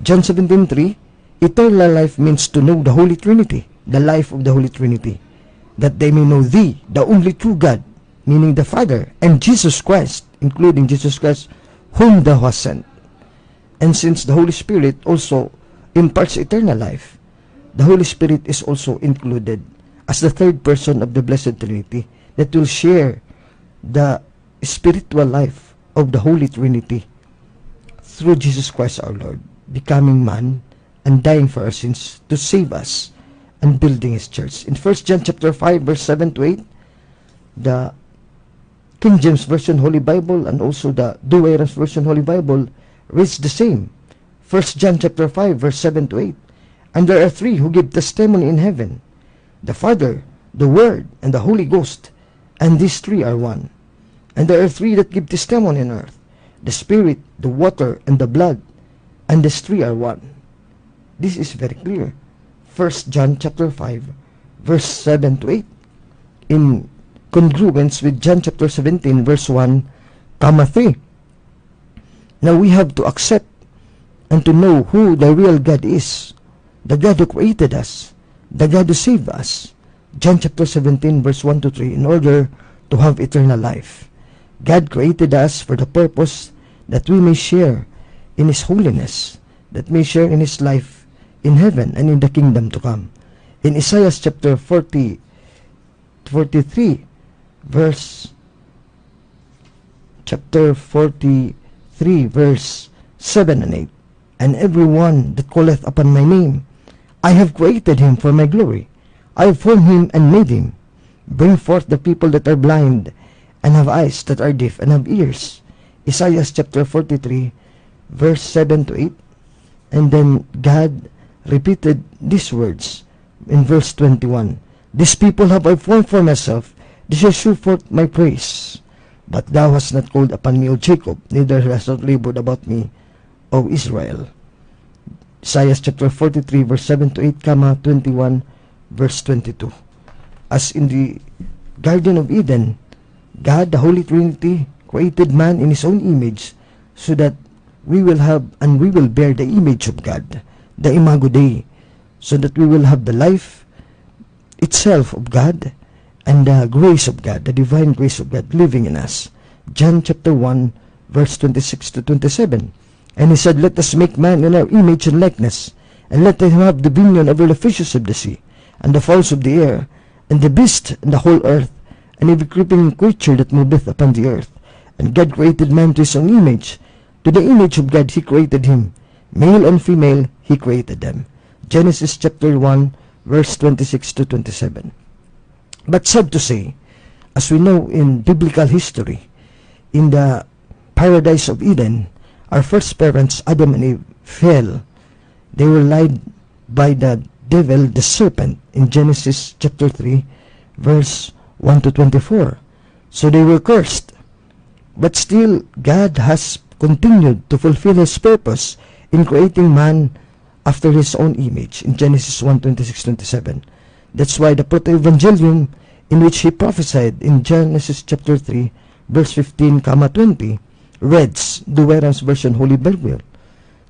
John 17:3, eternal life means to know the Holy Trinity, the life of the Holy Trinity, that they may know thee, the only true God, meaning the Father, and Jesus Christ, including Jesus Christ, whom thou hast sent. And since the Holy Spirit also imparts eternal life, the Holy Spirit is also included as the third person of the Blessed Trinity that will share the spiritual life of the Holy Trinity through Jesus Christ our Lord, becoming man and dying for our sins to save us and building His church. In 1 John chapter 5 verse 7 to 8, the King James Version Holy Bible and also the DYRF Version Holy Bible reads the same. 1 John chapter 5 verse 7 to 8. And there are three who give testimony in heaven, the Father, the Word, and the Holy Ghost, and these three are one. And there are three that give testimony on earth, the Spirit, the water, and the blood, and these three are one. This is very clear. 1 John chapter 5 verse 7 to 8. In congruence with John chapter 17 verse 1, 3. Now we have to accept and to know who the real God is, the God who created us, the God who saved us. John chapter 17 verse 1 to 3, in order to have eternal life. God created us for the purpose that we may share in His holiness, that may share in His life in heaven and in the kingdom to come. In Isaiah chapter 43 verse 7 and 8, and every one that calleth upon my name, I have created him for my glory. I have formed him and made him. Bring forth the people that are blind, and have eyes that are deaf, and have ears. Isaiah chapter 43 verse 7 to 8. And then God repeated these words in verse 21. This people have I formed for myself, they shall shew forth my praise. But thou hast not called upon me, O Jacob, neither hast not labored about me, O Israel. Isaiah chapter 43 verse 7 to 8, 21 verse 22. As in the Garden of Eden, God, the Holy Trinity, created man in His own image, so that we will have and we will bear the image of God, the Imago Dei, so that we will have the life itself of God and the grace of God, the divine grace of God living in us. John chapter 1 verse 26 to 27. And He said, let us make man in our image and likeness, and let him have dominion over the fishes of the sea, and the fowls of the air, and the beast, and the whole earth, and every creeping creature that moveth upon the earth. And God created man to His own image. To the image of God He created him. Male and female He created them. Genesis chapter 1 verse 26 to 27. But sad to say, as we know in biblical history, in the paradise of Eden, our first parents, Adam and Eve, fell. They were lied by the devil, the serpent, in Genesis chapter 3, verse 1 to 24. So they were cursed. But still, God has continued to fulfill His purpose in creating man after His own image, in Genesis 1, 26, 27. That's why the proto-evangelium, in which He prophesied in Genesis chapter 3, verse 15, 20, reads DYRF Version Holy Bible.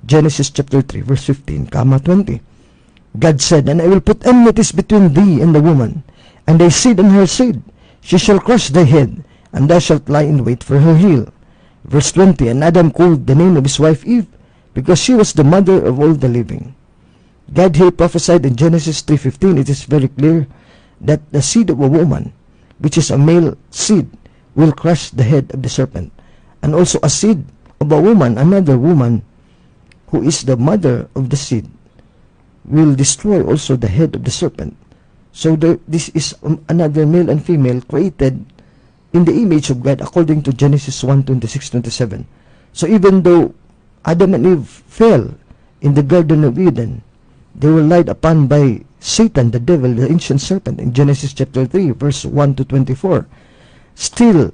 Genesis chapter 3 verse 15, 20. God said, and I will put enmities between thee and the woman, and thy seed and her seed. She shall crush thy head, and thou shalt lie in wait for her heel. Verse 20, and Adam called the name of his wife Eve, because she was the mother of all the living. God here prophesied in Genesis 3:15. It is very clear that the seed of a woman, which is a male seed, will crush the head of the serpent. And also a seed of a woman, another woman, who is the mother of the seed, will destroy also the head of the serpent. So this is another male and female created in the image of God, according to Genesis 1, 26, 27. So even though Adam and Eve fell in the Garden of Eden, they were lied upon by Satan, the devil, the ancient serpent, in Genesis chapter 3, verse 1 to 24. Still,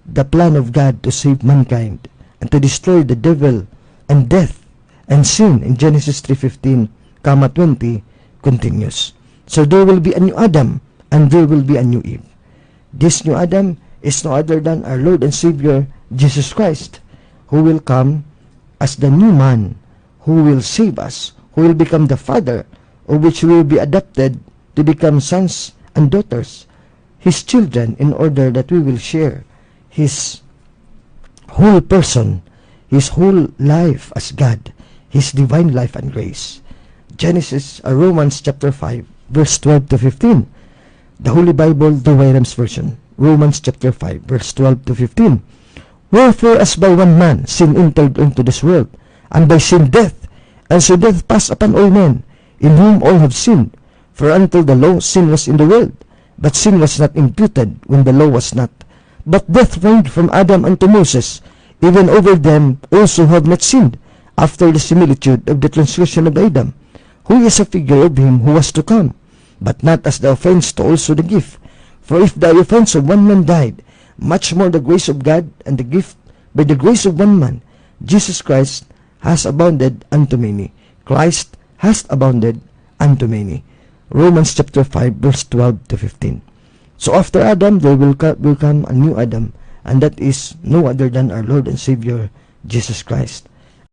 the plan of God to save mankind and to destroy the devil and death and sin in Genesis 3:15, 20 continues. So there will be a new Adam and there will be a new Eve. This new Adam is no other than our Lord and Savior Jesus Christ, who will come as the new man who will save us, who will become the Father, of which we will be adopted to become sons and daughters, His children, in order that we will share His whole person, His whole life as God, His divine life and grace. Romans chapter 5, verse 12 to 15. The Holy Bible, the DYRF's version. Romans chapter 5, verse 12 to 15. Wherefore, as by one man sin entered into this world, and by sin death, and so death passed upon all men, in whom all have sinned. For until the law sin was in the world, but sin was not imputed when the law was not. But death reigned from Adam unto Moses, even over them also who have not sinned, after the similitude of the transgression of Adam, who is a figure of him who was to come, but not as the offense to also the gift. For if the offense of one man died, much more the grace of God and the gift by the grace of one man, Jesus Christ, has abounded unto many. Christ has abounded unto many. Romans chapter 5, verse 12 to 15. So after Adam, there will come a new Adam, and that is no other than our Lord and Savior, Jesus Christ.